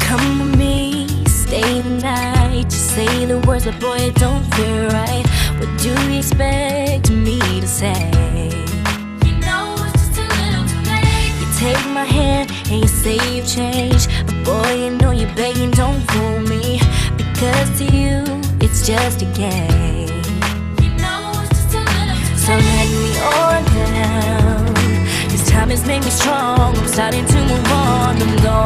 Come with me, stay the night. Just say the words, but boy, it don't feel right. What do you expect me to say? You know it's just a little too late. You take my hand and you say you've changed, but boy, you know you're begging, don't fool me. Because to you, it's just a game. You know it's just a little too late. So let me on down. This time has made me strong. I'm starting to move on. I'm going